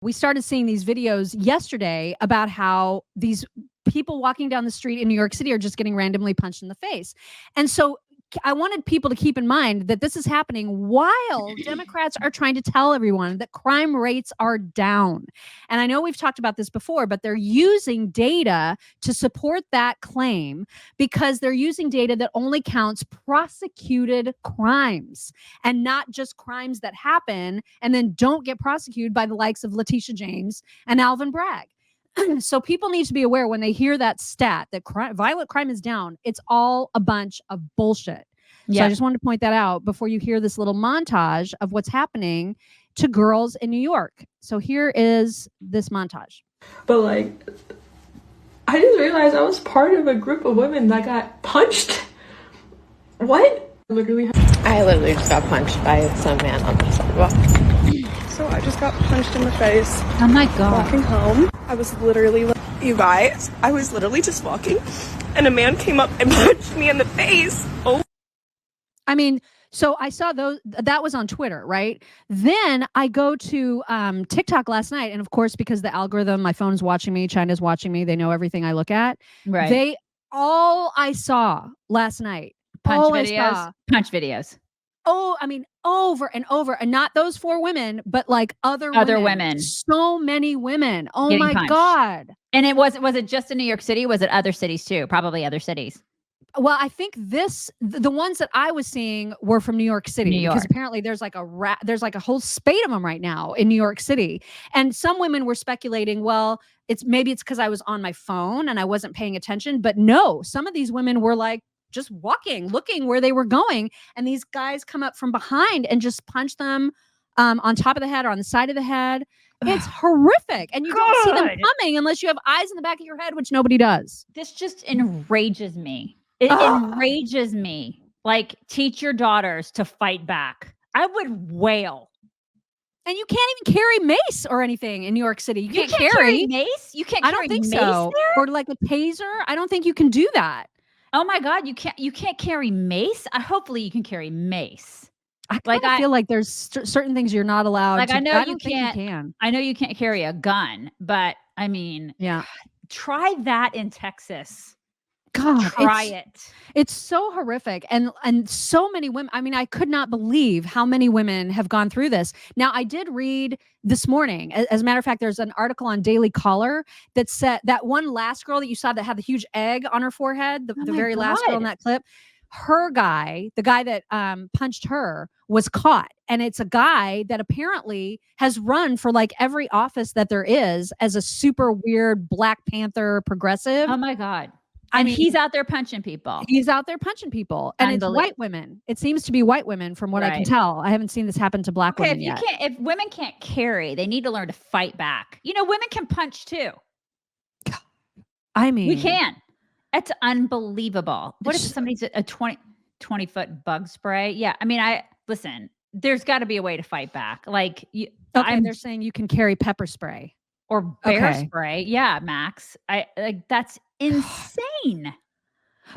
We started seeing these videos yesterday about how these people walking down the street in New York City are just getting randomly punched in the face. And so I wanted people to keep in mind that this is happening while Democrats are trying to tell everyone that crime rates are down. And I know we've talked about this before, but they're using data to support that claim because they're using data that only counts prosecuted crimes and not just crimes that happen and then don't get prosecuted by the likes of Letitia James and Alvin Bragg. So people need to be aware when they hear that stat that violent crime is down, it's all a bunch of bullshit. So I just wanted to point that out before you hear this little montage of what's happening to girls in New York. So here is this montage. But like, I just realized I was part of a group of women that got punched. What? I literally just got punched by some man on the sidewalk. So I just got punched in the face. Oh my God. Walking home. I was literally, you guys, I was literally just walking and a man came up and punched me in the face. Oh. I mean, so I saw that was on Twitter, right? Then I go to TikTok last night. And of course, because the algorithm, my phone's watching me, China's watching me, they know everything I look at. Right. All I saw last night. Punch videos. Oh, I mean, over and over, and not those 4 women, but like other women. So many women. Oh my punched. God. And was it just in New York City? Was it other cities too? Probably other cities. Well, I think the ones that I was seeing were from New York City, because apparently there's like a whole spate of them right now in New York City. And some women were speculating, well, it's because I was on my phone and I wasn't paying attention. But no, some of these women were like just walking, looking where they were going. And these guys come up from behind and just punch them on top of the head or on the side of the head. It's horrific. And you don't see them coming unless you have eyes in the back of your head, which nobody does. This just enrages me. It enrages me. Like, teach your daughters to fight back. I would wail. And you can't even carry mace or anything in New York City. You can't carry mace? You can't carry mace? I don't think so. There? Or like a taser? I don't think you can do that. Oh my God, you can't carry mace? Hopefully you can carry mace. I feel like there's certain things you're not allowed to. I know you can't. I know you can't carry a gun, but I mean, yeah. Try that in Texas. God, try it. It's so horrific. And so many women, I mean, I could not believe how many women have gone through this. Now, I did read this morning, as a matter of fact, there's an article on Daily Caller that said that one last girl that you saw that had the huge egg on her forehead, the very last girl in that clip, the guy that punched her was caught. And it's a guy that apparently has run for like every office that there is as a super weird Black Panther progressive. Oh my God. And he's out there punching people. He's out there punching people. And it's white women. It seems to be white women from what I can tell. I haven't seen this happen to Black women yet. If women can't carry, they need to learn to fight back. You know, women can punch too. I mean. We can. That's unbelievable. What if somebody's a 20-foot bug spray? Yeah. I mean, listen, there's got to be a way to fight back. Like, they're saying you can carry pepper spray. Or bear spray. Yeah, Max. That's insane.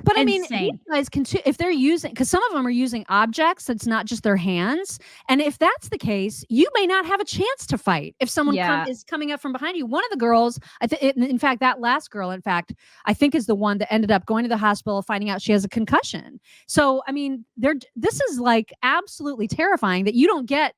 But I mean, you guys can too, if they're using, because some of them are using objects, it's not just their hands. And if that's the case, you may not have a chance to fight if someone is coming up from behind you. One of the girls, in fact, that last girl, I think is the one that ended up going to the hospital, finding out she has a concussion. So, I mean, this is like absolutely terrifying that you don't get.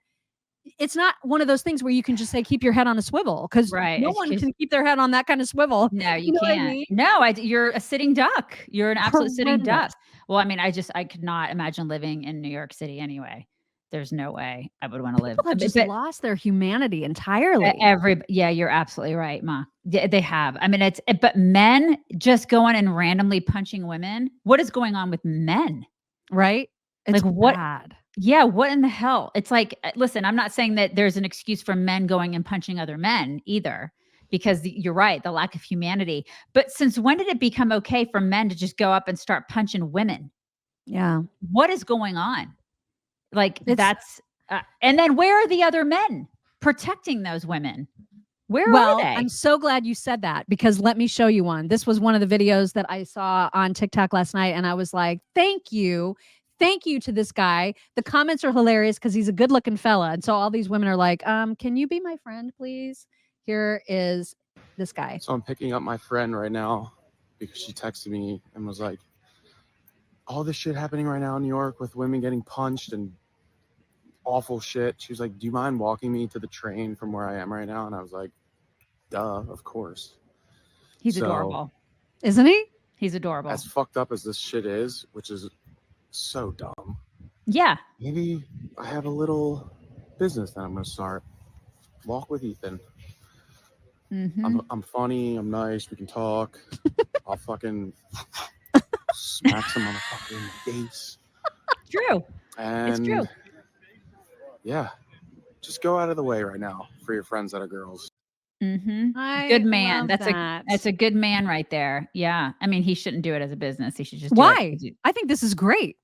It's not one of those things where you can just say, keep your head on a swivel, because no one can keep their head on that kind of swivel. No, you can't. I mean? No, you're a sitting duck. You're an absolute sitting duck. Well, I mean, I could not imagine living in New York City anyway. There's no way I would want to live. People have just lost their humanity entirely. Yeah, you're absolutely right, Ma. They have. I mean, but men just going and randomly punching women. What is going on with men? Right? It's bad. Yeah, what in the hell? It's like, listen, I'm not saying that there's an excuse for men going and punching other men either, because you're right, the lack of humanity. But since when did it become okay for men to just go up and start punching women? Yeah. What is going on? Like, and then where are the other men protecting those women? Where are they? I'm so glad you said that, because let me show you one. This was one of the videos that I saw on TikTok last night, and I was like, thank you. thank you to this guy. The comments are hilarious because he's a good looking fella. And so all these women are like, can you be my friend, please? Here is this guy. So I'm picking up my friend right now because she texted me and was like, all this shit happening right now in New York with women getting punched and awful shit. She was like, do you mind walking me to the train from where I am right now? And I was like, duh, of course. He's So, adorable. Isn't he? He's adorable. as fucked up as this shit is, which is so dumb, Yeah. maybe I have a little business that I'm going to start. Walk with Ethan. I'm funny. I'm nice. We can talk. I'll fucking smack some on the fucking face. True. And It's true. yeah, just go out of the way right now for your friends that are girls. Good man. love That's that. a good man right there. Yeah. I mean, he shouldn't do it as a business. He should just do Why? it 'cause I think this is great.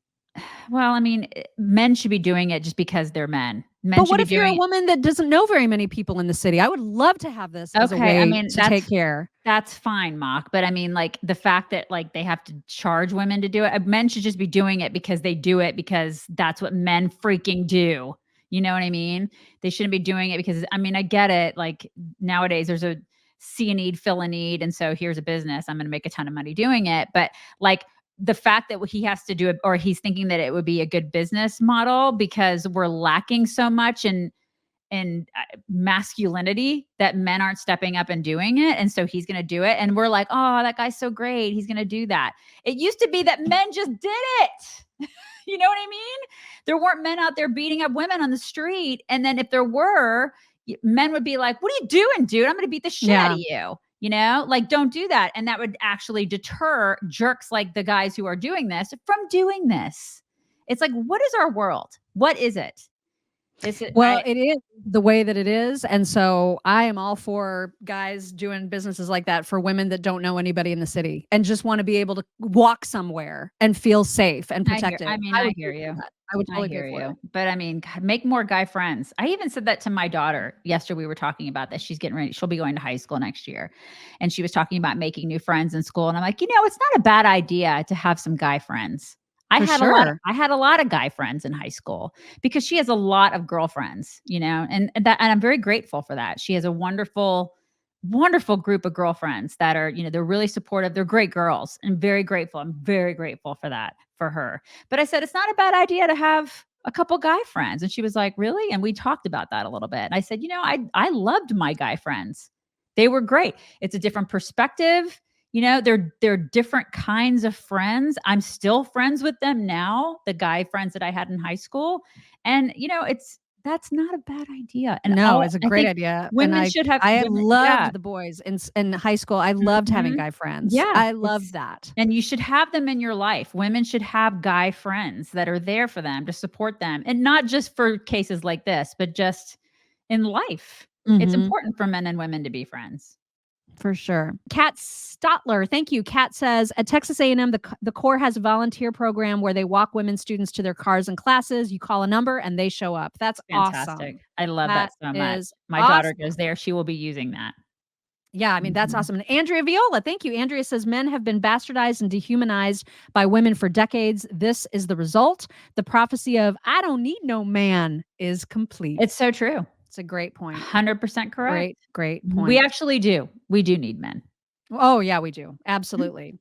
well, I mean, men should be doing it just because they're men. Men But should what be if you're a doing woman that doesn't know very many people in the city? I would love to have this as a Okay, I way mean, to take care. that's fine, Mock. But I mean, like the fact that like they have to charge women to do it, men should just be doing it because they do it because that's what men freaking do. You know what I mean? They shouldn't be doing it because I mean, I get it. Like nowadays there's a see a need, fill a need. And so here's a business. I'm going to make a ton of money doing it. But like the fact that he has to do it or he's thinking that it would be a good business model because we're lacking so much in masculinity that men aren't stepping up and doing it. And so he's going to do it. And we're like, oh, that guy's so great. He's going to do that. It used to be that men just did it. You know what I mean? There weren't men out there beating up women on the street. And then if there were, men would be like, what are you doing, dude? I'm going to beat the shit out of you. You know, like don't do that. And that would actually deter jerks like the guys who are doing this from doing this. It's like, what is our world? What is it? Well, it is the way that it is. And so I am all for guys doing businesses like that for women that don't know anybody in the city and just want to be able to walk somewhere and feel safe and protected. I hear you. I would totally hear go for you. it. But I mean, God, make more guy friends. I even said that to my daughter yesterday. We were talking about this. She's getting ready. She'll be going to high school next year. And she was talking about making new friends in school. And I'm like, it's not a bad idea to have some guy friends. I had a lot of guy friends in high school because she has a lot of girlfriends, and I'm very grateful for that. She has a wonderful, wonderful group of girlfriends that are, they're really supportive. They're great girls and very grateful. I'm very grateful for that for her. But I said, it's not a bad idea to have a couple guy friends. And she was like, really? And we talked about that a little bit. And I said, I loved my guy friends. They were great. It's a different perspective. They're different kinds of friends. I'm still friends with them now, the guy friends that I had in high school. And, that's not a bad idea. And no, it's a great idea. Women should have. I loved the boys in high school. I loved having guy friends. Yeah, I loved that. And you should have them in your life. Women should have guy friends that are there for them to support them. And not just for cases like this, but just in life. It's important for men and women to be friends. For sure. Kat Stotler, thank you. Kat says, at Texas A&M, the Corps has a volunteer program where they walk women students to their cars and classes. You call a number and they show up. That's fantastic. Awesome. I love that so much. My daughter goes there. She will be using that. Yeah, I mean, that's awesome. And Andrea Viola, thank you. Andrea says, men have been bastardized and dehumanized by women for decades. This is the result. The prophecy of, I don't need no man is complete. It's so true. It's a great point. 100% correct. Great point. We actually do. We do need men. Oh, yeah, we do. Absolutely.